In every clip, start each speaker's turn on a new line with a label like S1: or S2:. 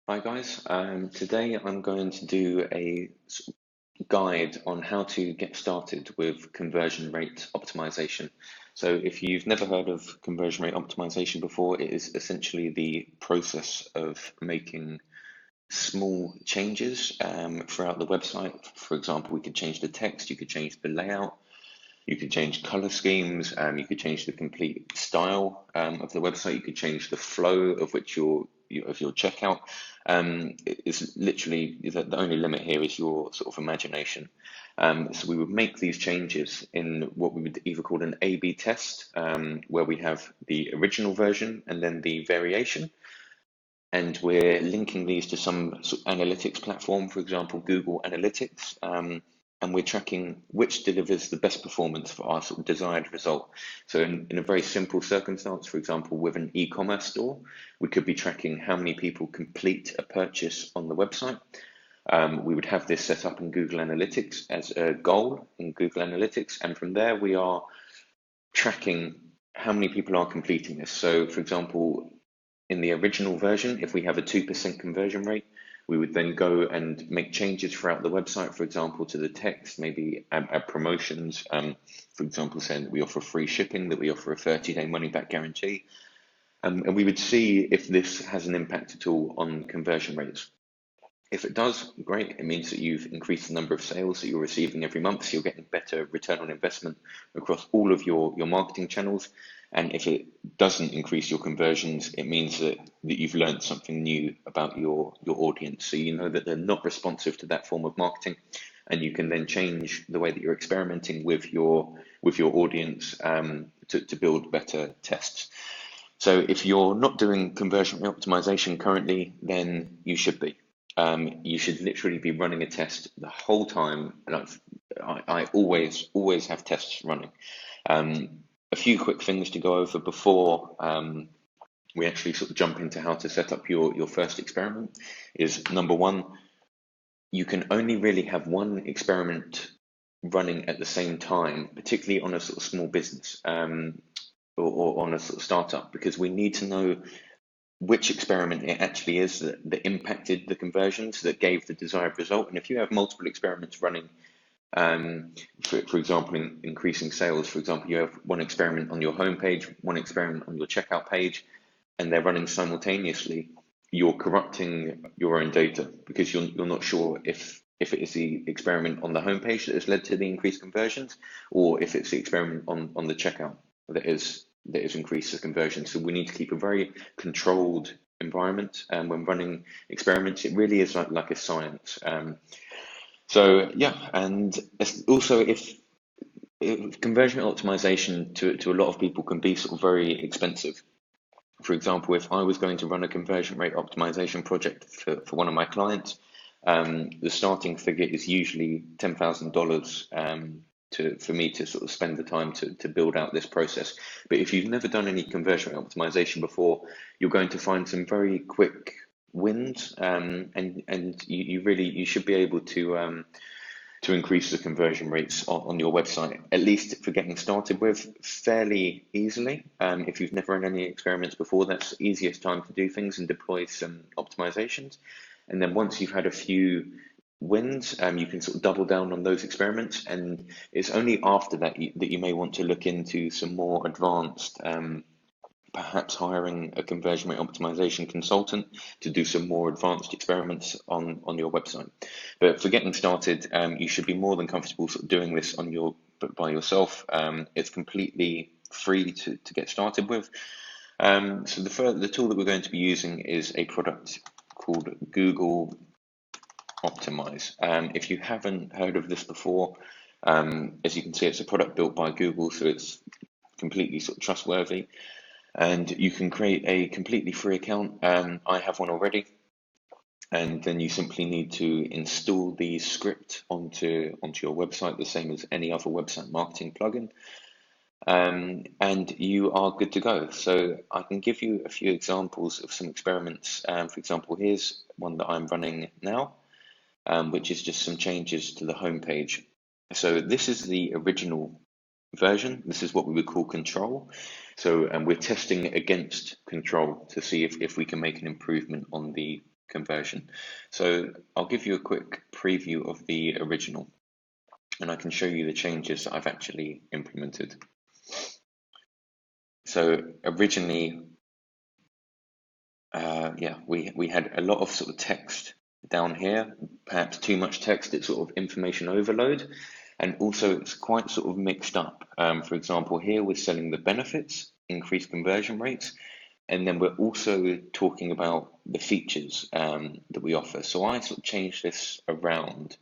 S1: Hi guys, today I'm going to do a guide on how to get started with conversion rate optimization. So if you've never heard of conversion rate optimization before, it is essentially the process of making small changes throughout the website. For example, we could change the text, you could change the layout, you could change color schemes, you could change the complete style of the website, you could change the flow of which of your checkout. It's literally the only limit here is your sort of imagination. So we would make these changes in what we would either call an A/B test, where we have the original version and then the variation. And we're linking these to some sort of analytics platform, for example, Google Analytics, and we're tracking which delivers the best performance for our sort of desired result. So in a very simple circumstance, for example, with an e-commerce store, we could be tracking how many people complete a purchase on the website. We would have this set up in Google Analytics as a goal in Google Analytics, and from there we are tracking how many people are completing this. So for example, in the original version, if we have a 2% conversion rate, we would then go and make changes throughout the website, for example, to the text, maybe add promotions, for example, saying that we offer free shipping, that we offer a 30-day money-back guarantee. And we would see if this has an impact at all on conversion rates. If it does, great. It means that you've increased the number of sales that you're receiving every month, so you're getting better return on investment across all of your marketing channels. And if it doesn't increase your conversions, it means that you've learned something new about your audience. So you know that they're not responsive to that form of marketing, and you can then change the way that you're experimenting with your audience to build better tests. So if you're not doing conversion rate optimization currently, then you should be. You should literally be running a test the whole time. And I always have tests running. A few quick things to go over before we actually sort of jump into how to set up your first experiment is number one, you can only really have one experiment running at the same time, particularly on a sort of small business or on a sort of startup, because we need to know which experiment it actually is that impacted the conversions that gave the desired result. And if you have multiple experiments running, for example, in increasing sales, for example, you have one experiment on your homepage, one experiment on your checkout page, and they're running simultaneously, you're corrupting your own data because you're not sure if it is the experiment on the homepage that has led to the increased conversions, or if it's the experiment on the checkout that has increased the conversion. So we need to keep a very controlled environment, and when running experiments, it really is like a science. So yeah, and also if conversion optimization to a lot of people can be sort of very expensive. For example, if I was going to run a conversion rate optimization project for one of my clients, the starting figure is usually $10,000 for me to sort of spend the time to build out this process. But if you've never done any conversion rate optimization before, you're going to find some very quick wins, and you should be able to increase the conversion rates on your website, at least for getting started with, fairly easily. If you've never run any experiments before, that's the easiest time to do things and deploy some optimizations. And then once you've had a few wins, you can sort of double down on those experiments. And it's only after that that you may want to look into some more advanced perhaps hiring a conversion rate optimization consultant to do some more advanced experiments on your website. But for getting started, you should be more than comfortable sort of doing this by yourself. It's completely free to get started with. So the tool that we're going to be using is a product called Google Optimize. If you haven't heard of this before, as you can see, it's a product built by Google, so it's completely sort of trustworthy. And you can create a completely free account. I have one already, and then you simply need to install the script onto your website, the same as any other website marketing plugin, and you are good to go. So I can give you a few examples of some experiments. For example, here's one that I'm running now, which is just some changes to the homepage. So this is the original version. This is what we would call control. So, and we're testing against control to see if we can make an improvement on the conversion. So I'll give you a quick preview of the original, and I can show you the changes that I've actually implemented. So originally, we had a lot of sort of text down here, perhaps too much text, it's sort of information overload, and also it's quite sort of mixed up. For example, here we're selling the benefits, increased conversion rates, and then we're also talking about the features that we offer. So I sort of changed this around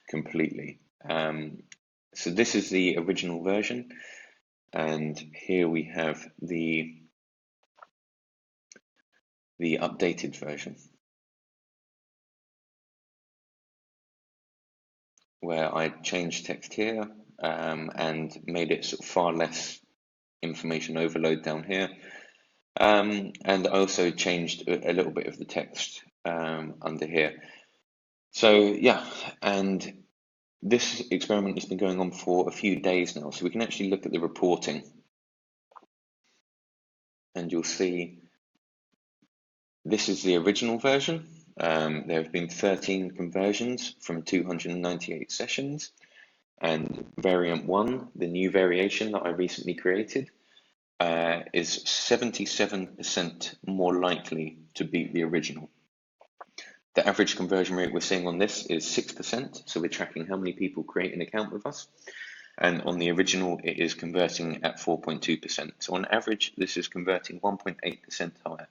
S1: completely. So this is the original version, and here we have the updated version, where I changed text here and made it sort of far less information overload down here. And I also changed a little bit of the text under here. So yeah, and this experiment has been going on for a few days now, so we can actually look at the reporting, and you'll see this is the original version. There have been 13 conversions from 298 sessions, and variant 1, the new variation that I recently created, is 77% more likely to beat the original. The average conversion rate we're seeing on this is 6%, so we're tracking how many people create an account with us. And on the original, it is converting at 4.2%. So on average, this is converting 1.8% higher,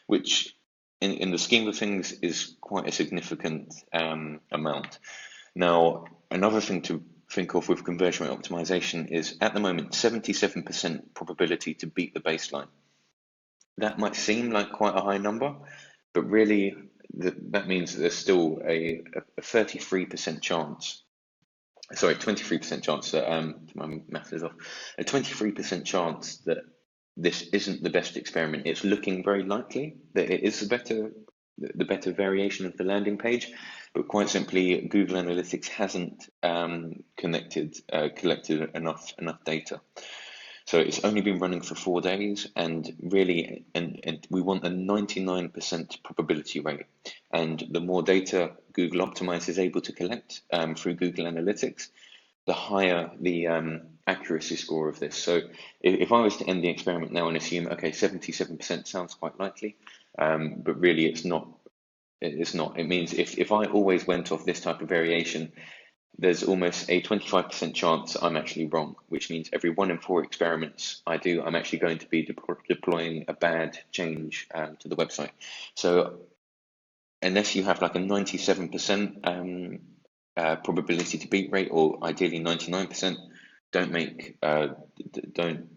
S1: which in the scheme of things is quite a significant amount. Now, another thing to think of with conversion rate optimization is at the moment 77% probability to beat the baseline. That might seem like quite a high number, but really that means that there's still a 33% chance. Sorry, 23% chance that my math is off. A 23% chance that this isn't the best experiment. It's looking very likely that it is the better variation of the landing page, but quite simply, Google Analytics hasn't collected enough data. So it's only been running for 4 days, and really, and we want a 99% probability rate. And the more data Google Optimize is able to collect through Google Analytics, the higher the accuracy score of this. So if I was to end the experiment now and assume, okay, 77% sounds quite likely, but really it's not. It's not. It means if I always went off this type of variation, there's almost a 25% chance I'm actually wrong, which means every 1 in 4 experiments I do, I'm actually going to be deploying a bad change to the website. So unless you have like a 97% probability to beat rate, or ideally 99%, don't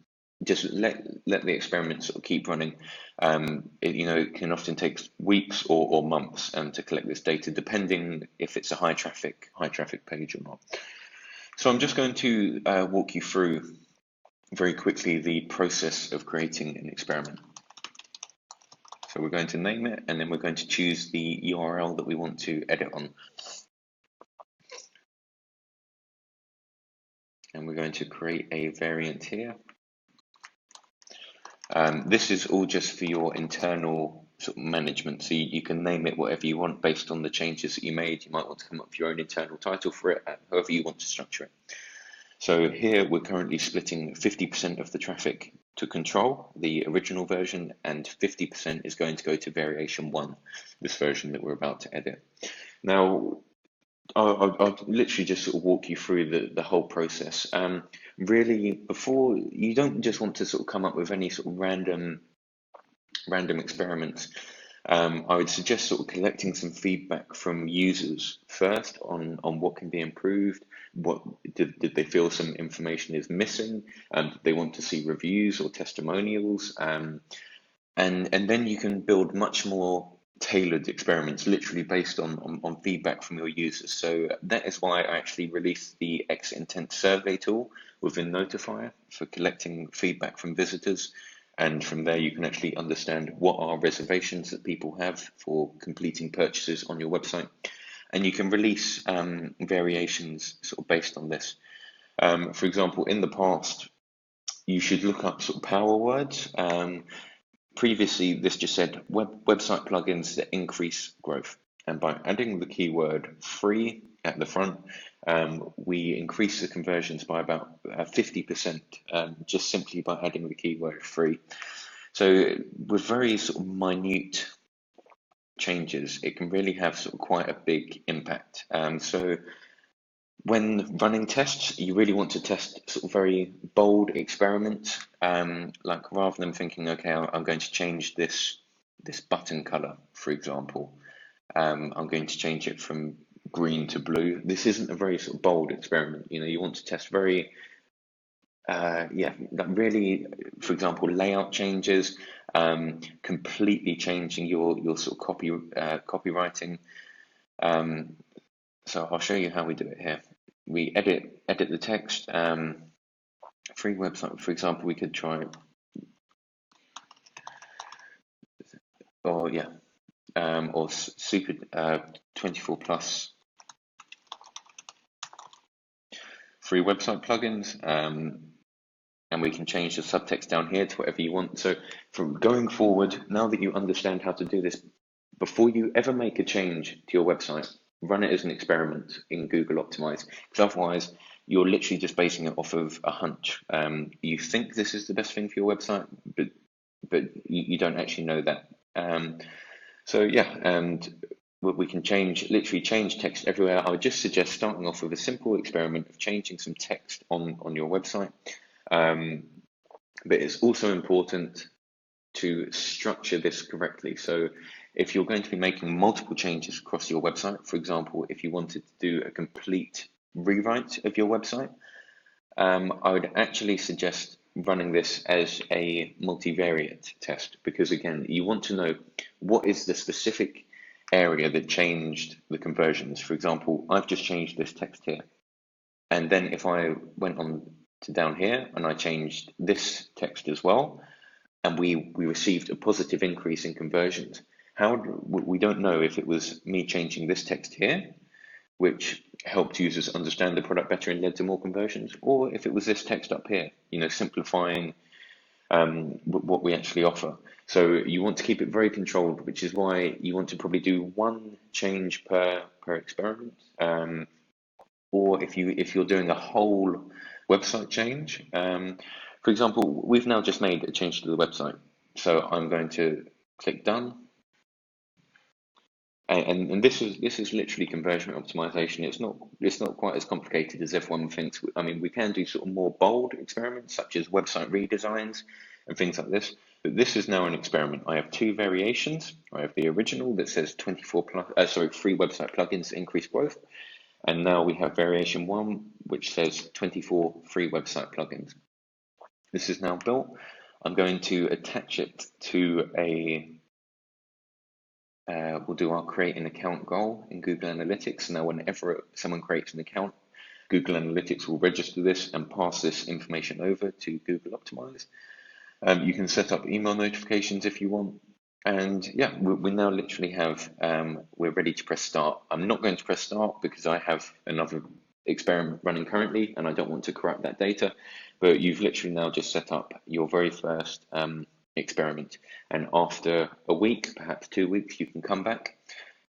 S1: just let the experiment sort of keep running. It can often take weeks or months to collect this data, depending if it's a high traffic page or not. So I'm just going to walk you through very quickly the process of creating an experiment. So we're going to name it, and then we're going to choose the URL that we want to edit on. And we're going to create a variant here. This is all just for your internal sort of management, so you can name it whatever you want based on the changes that you made. You might want to come up with your own internal title for it, however you want to structure it. So here we're currently splitting 50% of the traffic to control, the original version, and 50% is going to go to variation 1, this version that we're about to edit. Now, I'll literally just sort of walk you through the whole process. Really, before, you don't just want to sort of come up with any sort of random experiments. I would suggest sort of collecting some feedback from users first on what can be improved. What did they feel some information is missing? Did they want to see reviews or testimonials? And then you can build much more tailored experiments, literally based on feedback from your users. So that is why I actually released the Exit Intent Survey tool within Notifier for collecting feedback from visitors. And from there, you can actually understand what are reservations that people have for completing purchases on your website. And you can release variations sort of based on this. For example, in the past, you should look up sort of power words. previously this just said website plugins that increase growth. And by adding the keyword free at the front, we increase the conversions by about 50%, just simply by adding the keyword free. So with very sort of minute changes, it can really have sort of quite a big impact. So when running tests, you really want to test sort of very bold experiments, like rather than thinking, okay, I'm going to change this button color, for example. I'm going to change it from green to blue. This isn't a very sort of bold experiment. You want to test very, like really, for example, layout changes, completely changing your sort of copywriting. So I'll show you how we do it here. We edit the text. Free website, for example, we could try, or super 24 plus free website plugins, and we can change the subtext down here to whatever you want. So from going forward, now that you understand how to do this, before you ever make a change to your website, run it as an experiment in Google Optimize, because otherwise you're literally just basing it off of a hunch. You think this is the best thing for your website, but you don't actually know that. So yeah, and we can literally change text everywhere. I would just suggest starting off with a simple experiment of changing some text on your website. But it's also important to structure this correctly. So if you're going to be making multiple changes across your website, for example, if you wanted to do a complete rewrite of your website, I would actually suggest running this as a multivariate test, because again, you want to know what is the specific area that changed the conversions. For example, I've just changed this text here. And then if I went on to down here and I changed this text as well, and we received a positive increase in conversions, we don't know if it was me changing this text here, which helped users understand the product better and led to more conversions, or if it was this text up here, simplifying what we actually offer. So you want to keep it very controlled, which is why you want to probably do one change per experiment. Or if you're doing a whole website change, for example, we've now just made a change to the website. So I'm going to click done. And this is literally conversion rate optimization. It's not quite as complicated as everyone thinks. I mean, we can do sort of more bold experiments such as website redesigns and things like this. But this is now an experiment. I have two variations. I have the original that says 24 plus, free website plugins increase growth, and now we have variation 1, which says 24 free website plugins. This is now built. I'm going to attach it to we'll do our create an account goal in Google Analytics. Now, whenever someone creates an account, Google Analytics will register this and pass this information over to Google Optimize. You can set up email notifications if you want. And yeah, we now literally have, we're ready to press start. I'm not going to press start because I have another experiment running currently and I don't want to corrupt that data, but you've literally now just set up your very first experiment. And after a week, perhaps 2 weeks, you can come back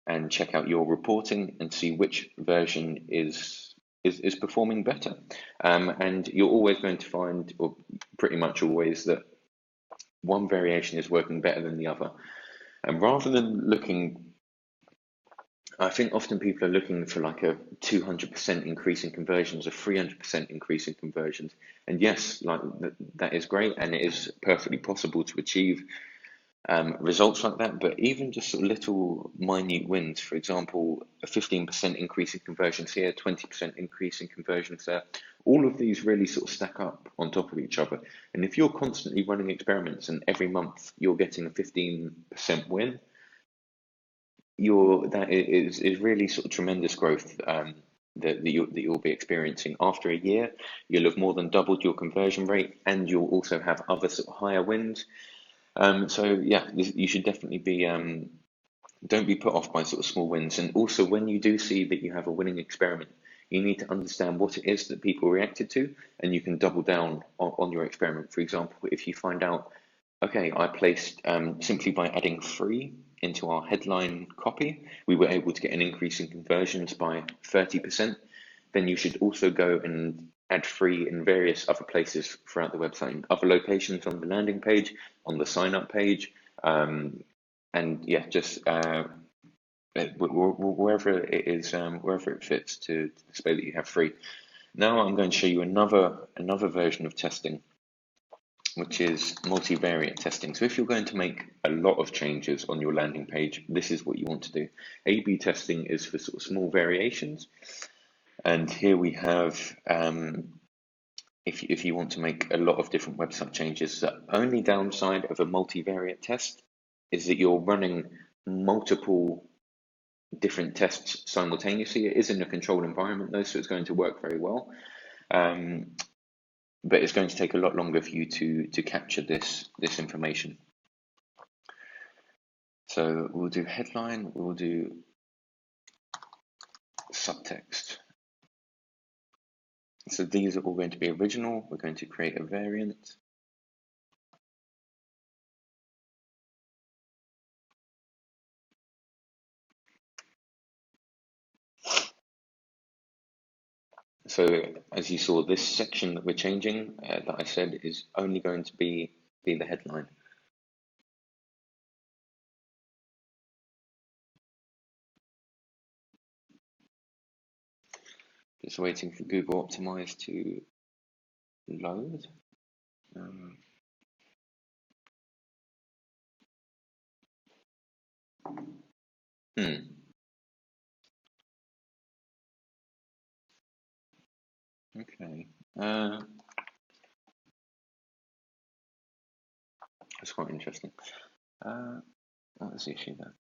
S1: and check out your reporting and see which version is performing better. And you're always going to find, or pretty much always, that one variation is working better than the other. And rather than looking, I think often people are looking for like a 200% increase in conversions, a 300% increase in conversions. And yes, like that is great, and it is perfectly possible to achieve results like that. But even just little minute wins, for example, a 15% increase in conversions here, 20% increase in conversions there, all of these really sort of stack up on top of each other. And if you're constantly running experiments and every month you're getting a 15% win, that is really sort of tremendous growth that you'll be experiencing. After a year, you'll have more than doubled your conversion rate, and you'll also have other sort of higher wins. So yeah, you should definitely be don't be put off by sort of small wins. And also, when you do see that you have a winning experiment, you need to understand what it is that people reacted to, and you can double down on your experiment. For example, if you find out Okay, I placed simply by adding free into our headline copy, we were able to get an increase in conversions by 30%. Then you should also go and add free in various other places throughout the website, in other locations on the landing page, on the sign up page, and yeah, just wherever it is, wherever it fits to display that you have free. Now I'm going to show you another version of testing, which is multivariate testing. So if you're going to make a lot of changes on your landing page, this is what you want to do. A/B testing is for sort of small variations. And here we have, if you want to make a lot of different website changes, the only downside of a multivariate test is that you're running multiple different tests simultaneously. It is in a controlled environment though, so it's going to work very well. But it's going to take a lot longer for you to capture this information. So we'll do headline, we'll do subtext. So these are all going to be original. We're going to create a variant. So as you saw, this section that we're changing, that I said, is only going to be the headline. Just waiting for Google Optimize to load. Okay. That's quite interesting. What's the issue there?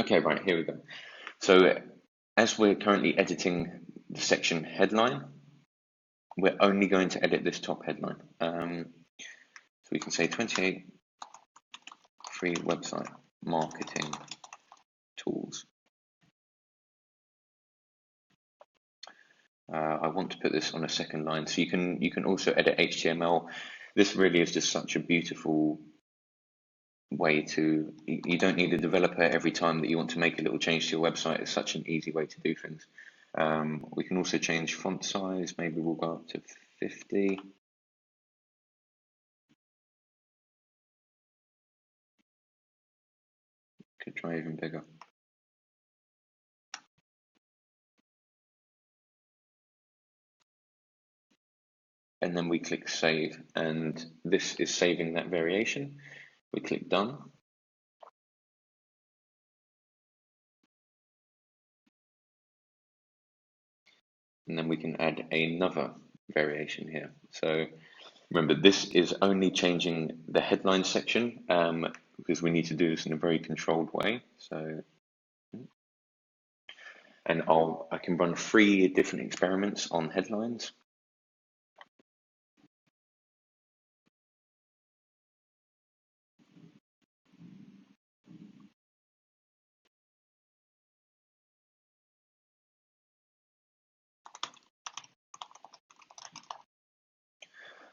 S1: Okay, right, here we go. So as we're currently editing the section headline, we're only going to edit this top headline. So we can say 28 free website marketing tools. I want to put this on a second line, so you can also edit HTML. This really is just such a beautiful way to, you don't need a developer every time that you want to make a little change to your website. It's such an easy way to do things. We can also change font size. Maybe we'll go up to 50. Could try even bigger. And then we click save, and this is saving that variation. We click done. And then we can add another variation here. So remember, this is only changing the headline section because we need to do this in a very controlled way. So, and I can run 3 different experiments on headlines.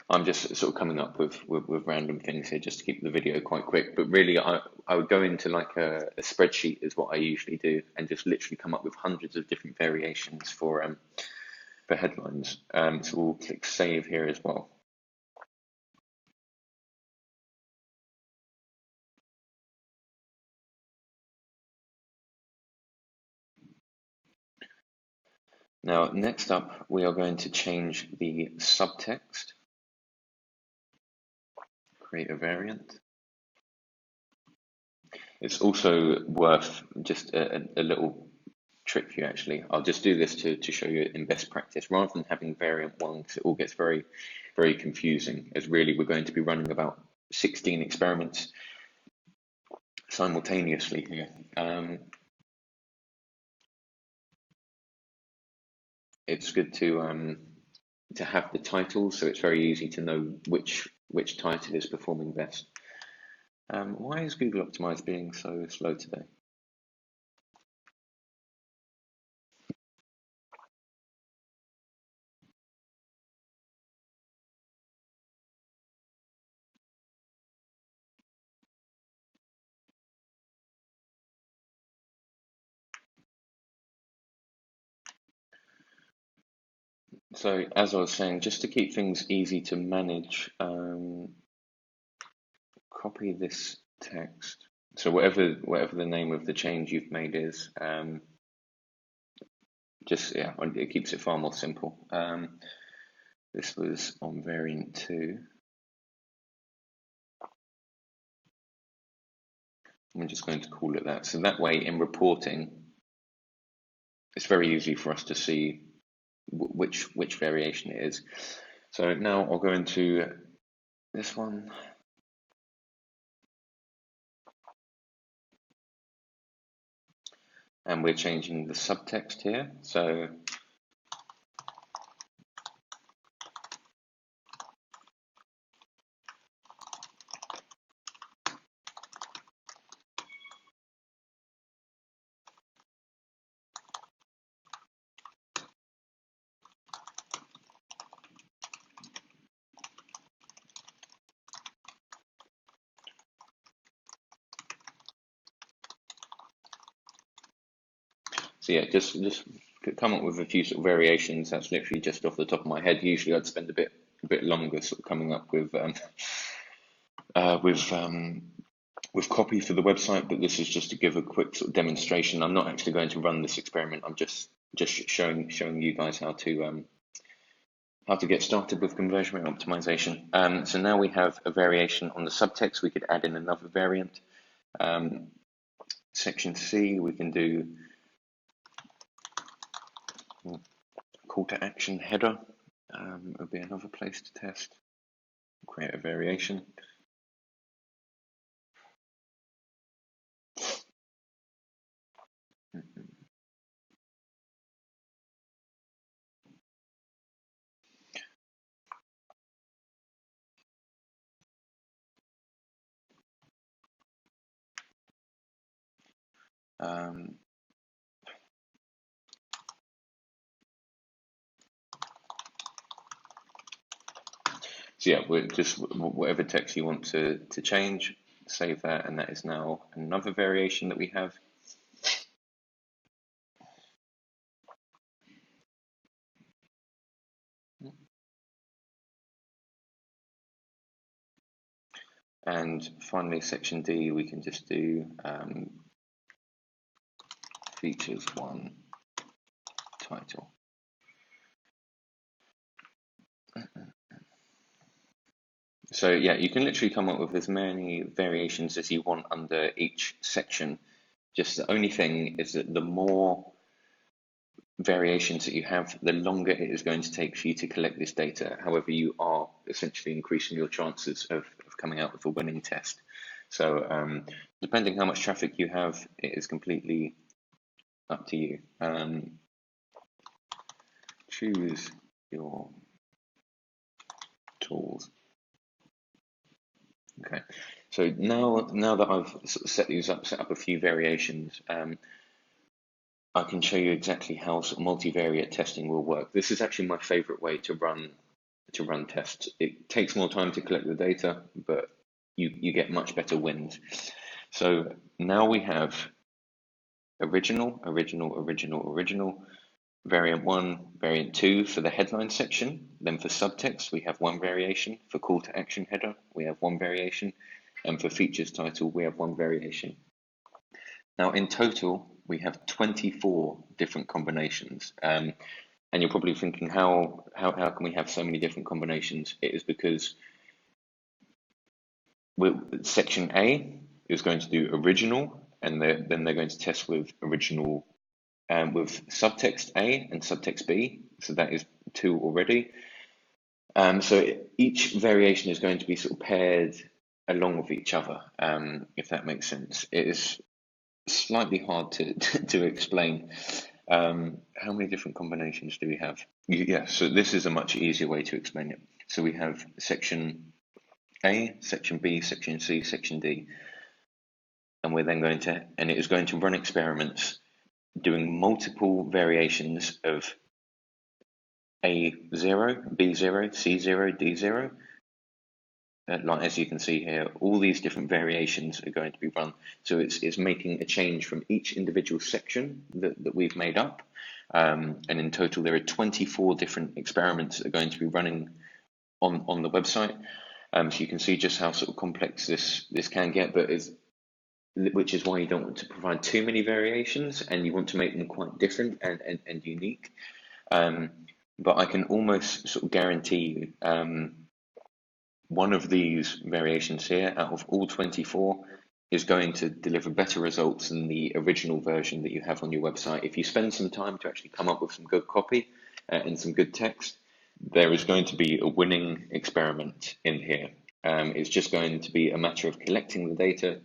S1: I'm just sort of coming up with random things here just to keep the video quite quick. But really, I would go into like a spreadsheet is what I usually do, and just literally come up with hundreds of different variations for headlines. So we'll click save here as well. Now, next up, we are going to change the subtext. Create a variant. It's also worth just a little trick for you actually. I'll just do this to show you in best practice rather than having variant 1 because it all gets very, very confusing, as really we're going to be running about 16 experiments simultaneously here. It's good to have the title, so it's very easy to know which title is performing best. Why is Google Optimize being so slow today? So as I was saying, just to keep things easy to manage, copy this text. So whatever the name of the change you've made is, it keeps it far more simple. This was on variant 2. I'm just going to call it that. So that way, in reporting, it's very easy for us to see which variation it is. So now I'll go into this one. And we're changing the subtext here. So yeah, just come up with a few sort of variations. That's literally just off the top of my head. Usually I'd spend a bit longer sort of coming up with copy for the website, but this is just to give a quick sort of demonstration. I'm not actually going to run this experiment. I'm just showing you guys how to get started with conversion rate optimization. So now we have a variation on the subtext. We could add in another variant. Section C, we can do call to action header. Would be another place to test. Create a variation. So yeah, we're just whatever text you want to change, save that, and that is now another variation that we have. And finally, section D, we can just do features 1 title. So yeah, you can literally come up with as many variations as you want under each section. Just the only thing is that the more variations that you have, the longer it is going to take for you to collect this data. However, you are essentially increasing your chances of coming out with a winning test. So depending how much traffic you have, it is completely up to you. Choose your tools. Okay, so now that I've sort of set up a few variations, I can show you exactly how sort of multivariate testing will work. This is actually my favorite way to run tests. It takes more time to collect the data, but you get much better wins. So now we have original, variant 1, variant 2 for the headline section. Then for subtext, we have one variation. For call to action header, we have one variation. And for features title, we have one variation. Now in total, we have 24 different combinations. And you're probably thinking, how can we have so many different combinations? It is because section A is going to do original, and then they're going to test with original with subtext A and subtext B. So that is 2 already. So each variation is going to be sort of paired along with each other, if that makes sense. It is slightly hard to explain. How many different combinations do we have? Yeah, so this is a much easier way to explain it. So we have section A, section B, section C, section D. And we're then and it is going to run experiments doing multiple variations of A0, B0, C0, D0. Like as you can see here, all these different variations are going to be run. So it's making a change from each individual section that we've made up. And in total, there are 24 different experiments that are going to be running on the website. So you can see just how sort of complex this can get, but which is why you don't want to provide too many variations, and you want to make them quite different and unique. But I can almost sort of guarantee you one of these variations here out of all 24 is going to deliver better results than the original version that you have on your website. If you spend some time to actually come up with some good copy and some good text, there is going to be a winning experiment in here. It's just going to be a matter of collecting the data,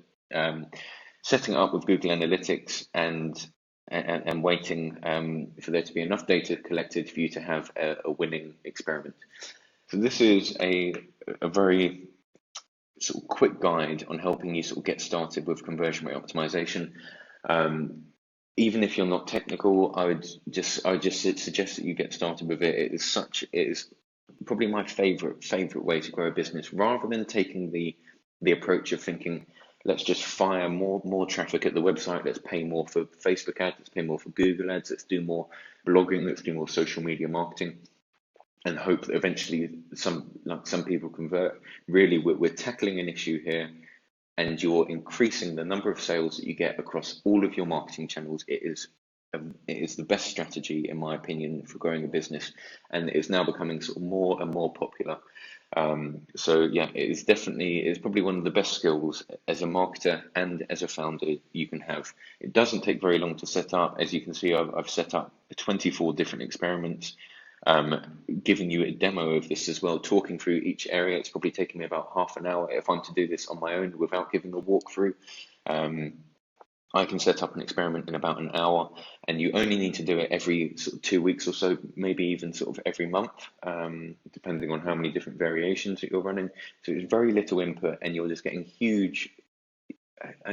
S1: setting it up with Google Analytics, and waiting for there to be enough data collected for you to have a winning experiment. So this is a very sort of quick guide on helping you sort of get started with conversion rate optimization. Even if you're not technical, I would just suggest that you get started with it. It is probably my favorite way to grow a business, rather than taking the approach of thinking, let's just fire more traffic at the website, let's pay more for Facebook ads, let's pay more for Google ads, let's do more blogging, let's do more social media marketing, and hope that eventually some people convert. Really, we're tackling an issue here, and you're increasing the number of sales that you get across all of your marketing channels. It is the best strategy, in my opinion, for growing a business, and it is now becoming sort of more and more popular. So yeah, it's probably one of the best skills as a marketer and as a founder you can have. It doesn't take very long to set up. As you can see, I've set up 24 different experiments, giving you a demo of this as well, talking through each area. It's probably taken me about half an hour if I'm to do this on my own without giving a walkthrough. I can set up an experiment in about an hour, and you only need to do it every sort of 2 weeks or so, maybe even sort of every month, depending on how many different variations that you're running. So it's very little input, and you're just getting huge.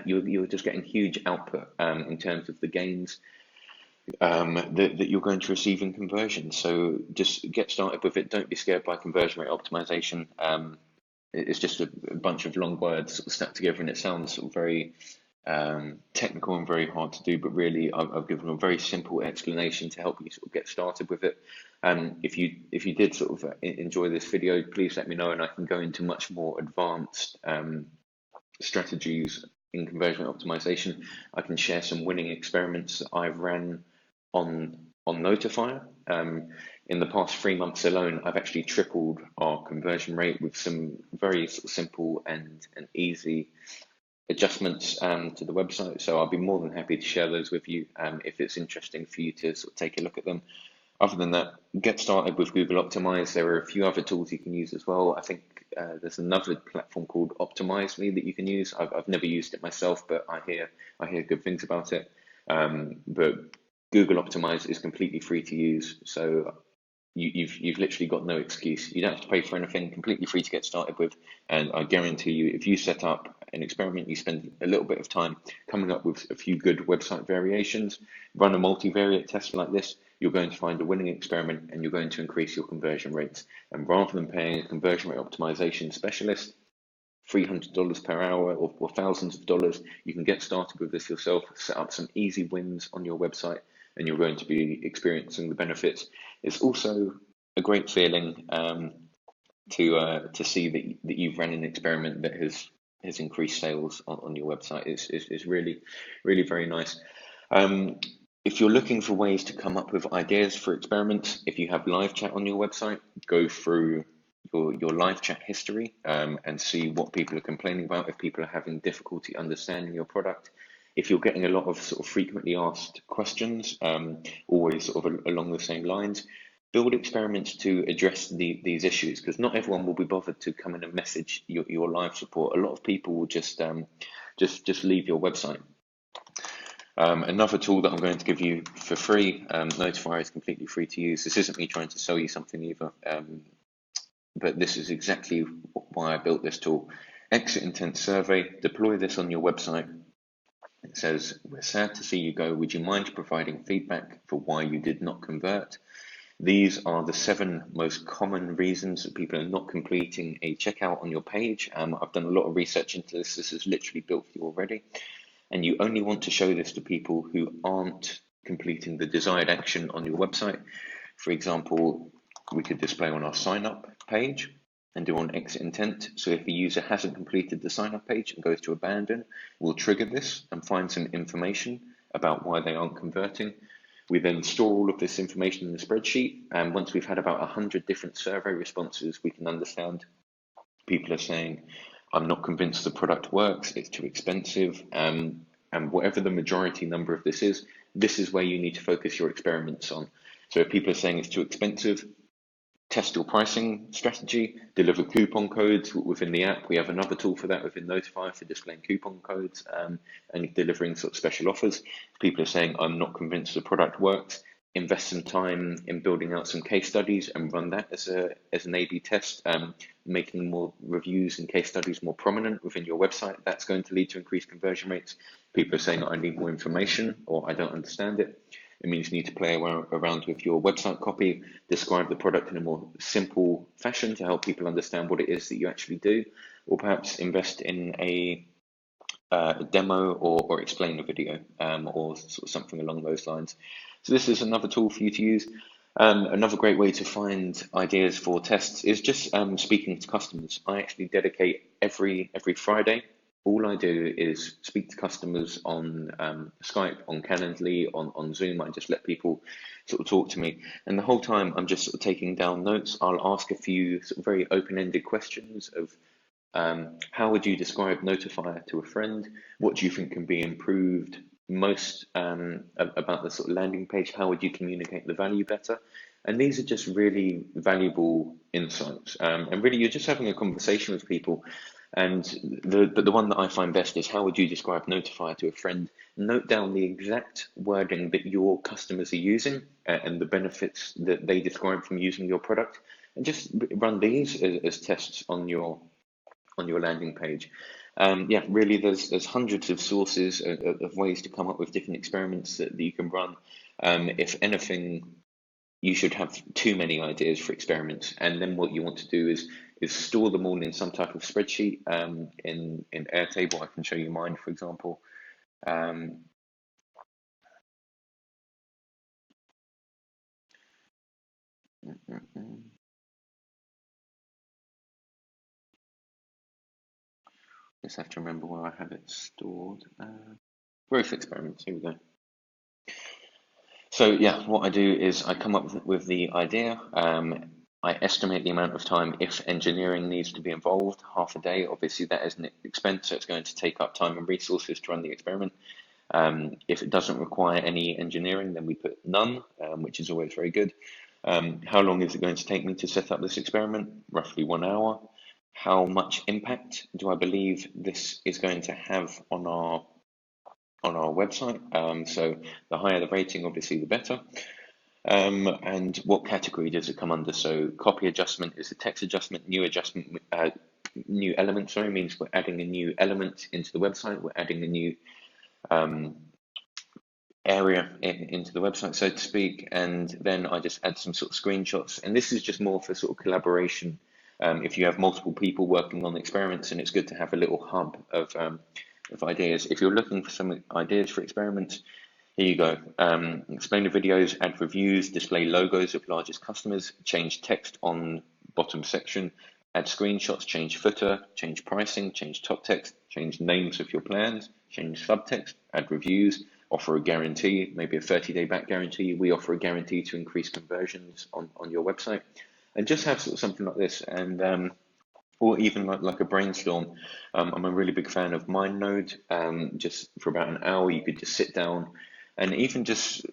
S1: You're just getting huge output in terms of the gains that you're going to receive in conversion. So just get started with it. Don't be scared by conversion rate optimization. It's just a bunch of long words sort of stuck together, and it sounds sort of very technical and very hard to do, but really I've given a very simple explanation to help you sort of get started with it. If you did sort of enjoy this video, please let me know, and I can go into much more advanced strategies in conversion rate optimization. I can share some winning experiments that I've ran on Notifier. In the past 3 months alone, I've actually tripled our conversion rate with some very sort of simple and easy adjustments to the website. So I'll be more than happy to share those with you if it's interesting for you to sort of take a look at them. Other than that, get started with Google Optimize. There are a few other tools you can use as well. I think there's another platform called Optimize Me that you can use. I've never used it myself, but I hear good things about it. But Google Optimize is completely free to use, so you've literally got no excuse. You don't have to pay for anything. Completely free to get started with, and I guarantee you, if you set up an experiment, you spend a little bit of time coming up with a few good website variations, run a multivariate test like this, you're going to find a winning experiment, and you're going to increase your conversion rates. And rather than paying a conversion rate optimization specialist $300 per hour or thousands of dollars, you can get started with this yourself, set up some easy wins on your website, and you're going to be experiencing the benefits. It's also a great feeling to see that you've run an experiment that has increased sales on your website. It's really very nice. If you're looking for ways to come up with ideas for experiments, if you have live chat on your website, go through your live chat history and see what people are complaining about, if people are having difficulty understanding your product. If you're getting a lot of sort of frequently asked questions, always sort of along the same lines, build experiments to address these issues, because not everyone will be bothered to come in and message your live support. A lot of people will just leave your website. Another tool that I'm going to give you for free, Notifier is completely free to use. This isn't me trying to sell you something either, but this is exactly why I built this tool. Exit intent survey, deploy this on your website. It says, "We're sad to see you go. Would you mind providing feedback for why you did not convert?" These are the 7 most common reasons that people are not completing a checkout on your page. I've done a lot of research into this. This is literally built for you already. And you only want to show this to people who aren't completing the desired action on your website. For example, we could display on our sign up page and do on exit intent. So if a user hasn't completed the sign up page and goes to abandon, we'll trigger this and find some information about why they aren't converting. We then store all of this information in the spreadsheet, and once we've had about 100 different survey responses, we can understand people are saying, I'm not convinced the product works, it's too expensive, and whatever the majority number of this is where you need to focus your experiments on. So if people are saying it's too expensive, test your pricing strategy, deliver coupon codes within the app. We have another tool for that within Notify for displaying coupon codes and delivering sort of special offers. People are saying, I'm not convinced the product works. Invest some time in building out some case studies and run that as an A/B test, making more reviews and case studies more prominent within your website. That's going to lead to increased conversion rates. People are saying, I need more information or I don't understand it. It means you need to play around with your website copy, describe the product in a more simple fashion to help people understand what it is that you actually do, or perhaps invest in a demo or explain a video or sort of something along those lines. So this is another tool for you to use. Another great way to find ideas for tests is just speaking to customers. I actually dedicate every Friday. All I do is speak to customers on Skype, on Calendly, on Zoom. I just let people sort of talk to me. And the whole time I'm just sort of taking down notes. I'll ask a few sort of very open-ended questions of how would you describe Notifier to a friend? What do you think can be improved most about the sort of landing page? How would you communicate the value better? And these are just really valuable insights. And really, you're just having a conversation with people. And the one that I find best is, how would you describe Notifier to a friend? Note down the exact wording that your customers are using and the benefits that they describe from using your product, and just run these as tests on your landing page. Yeah, really, there's hundreds of sources of ways to come up with different experiments that you can run. If anything, you should have too many ideas for experiments, and then what you want to do is store them all in some type of spreadsheet in Airtable. I can show you mine, for example. Just have to remember where I have it stored. Growth experiments, here we go. So yeah, what I do is I come up with the idea. I estimate the amount of time if engineering needs to be involved, half a day. Obviously that is an expense, so it's going to take up time and resources to run the experiment. If it doesn't require any engineering, then we put none, which is always very good. How long is it going to take me to set up this experiment? Roughly 1 hour. How much impact do I believe this is going to have on our website? So the higher the rating, obviously, the better. And what category does it come under? So copy adjustment is a text adjustment. New element, sorry, means we're adding a new element into the website. We're adding a new area into the website, so to speak. And then I just add some sort of screenshots. And this is just more for sort of collaboration. If you have multiple people working on experiments, and it's good to have a little hub of ideas. If you're looking for some ideas for experiments, here you go. Explain the videos, add reviews, display logos of largest customers, change text on bottom section, add screenshots, change footer, change pricing, change top text, change names of your plans, change subtext, add reviews, offer a guarantee, maybe a 30-day back guarantee. We offer a guarantee to increase conversions on your website. And just have sort of something like this, and or even like a brainstorm. I'm a really big fan of MindNode. Just for about an hour, you could just sit down and even just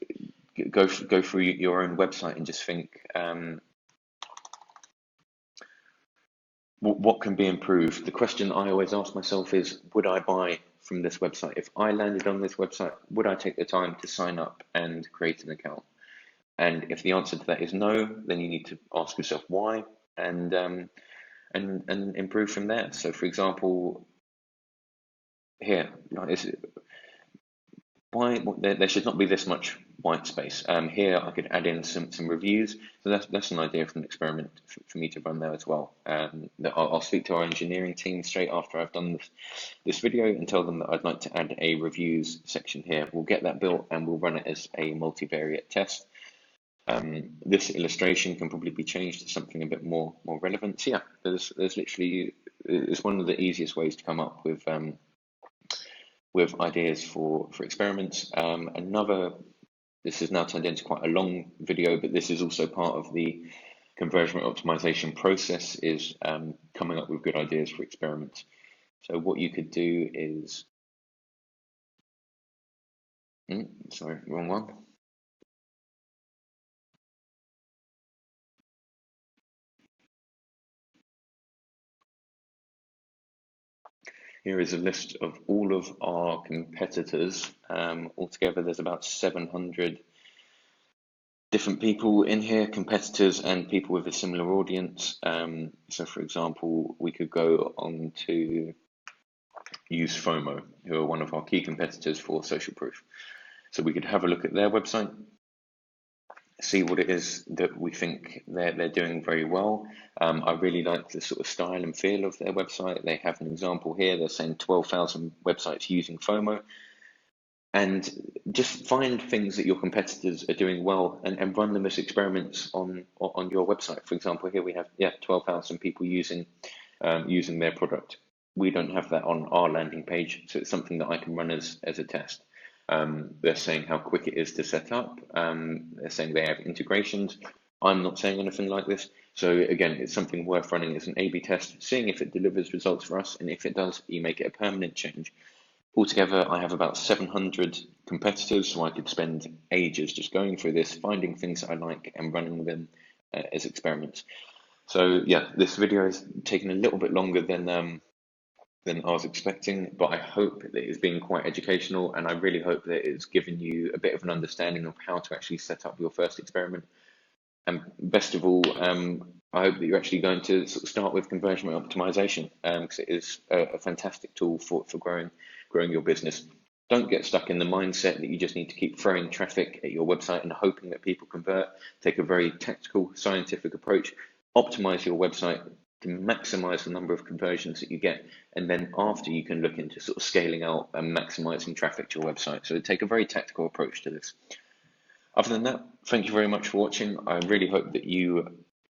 S1: go through your own website and just think, what can be improved? The question I always ask myself is, would I buy from this website? If I landed on this website, would I take the time to sign up and create an account? And if the answer to that is no, then you need to ask yourself why, and improve from there. So, for example, here, like this, why there should not be this much white space. Here I could add in some reviews. So that's an idea from an experiment for me to run there as well. I'll speak to our engineering team straight after I've done this video and tell them that I'd like to add a reviews section here. We'll get that built and we'll run it as a multivariate test. This illustration can probably be changed to something a bit more relevant. So yeah, there's literally, it's one of the easiest ways to come up with ideas for experiments. This has now turned into quite a long video, but this is also part of the conversion rate optimization process, is coming up with good ideas for experiments. So what you could do is, sorry, wrong one. Here is a list of all of our competitors. Altogether, there's about 700 different people in here, competitors and people with a similar audience. So for example, we could go on to use FOMO, who are one of our key competitors for social proof. So we could have a look at their website, see what it is that we think they're doing very well. I really like the sort of style and feel of their website. They have an example here. They're saying 12,000 websites using FOMO. And just find things that your competitors are doing well and run them as experiments on your website. For example, here we have 12,000 people using their product. We don't have that on our landing page, so it's something that I can run as a test. They're saying how quick it is to set up. They're saying they have integrations. I'm not saying anything like this. So again, it's something worth running as an A/B test, seeing if it delivers results for us, and if it does, you make it a permanent change. Altogether, I have about 700 competitors, so I could spend ages just going through this, finding things that I like and running them as experiments. So yeah, this video has taken a little bit longer than I was expecting, but I hope that it's been quite educational, and I really hope that it's given you a bit of an understanding of how to actually set up your first experiment. And best of all, I hope that you're actually going to sort of start with conversion rate optimization, because it is a fantastic tool for growing your business. Don't get stuck in the mindset that you just need to keep throwing traffic at your website and hoping that people convert. Take a very tactical, scientific approach. Optimize your website to maximize the number of conversions that you get, and then after, you can look into sort of scaling out and maximizing traffic to your website. So take a very tactical approach to this. Other than that, thank you very much for watching. I really hope that you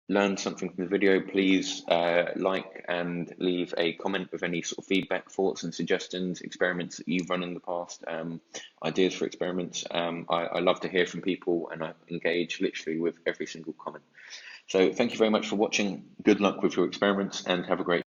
S1: learned something from the video. Please like and leave a comment with any sort of feedback, thoughts and suggestions, experiments that you've run in the past, ideas for experiments. I love to hear from people, and I engage literally with every single comment. So thank you very much for watching. Good luck with your experiments and have a great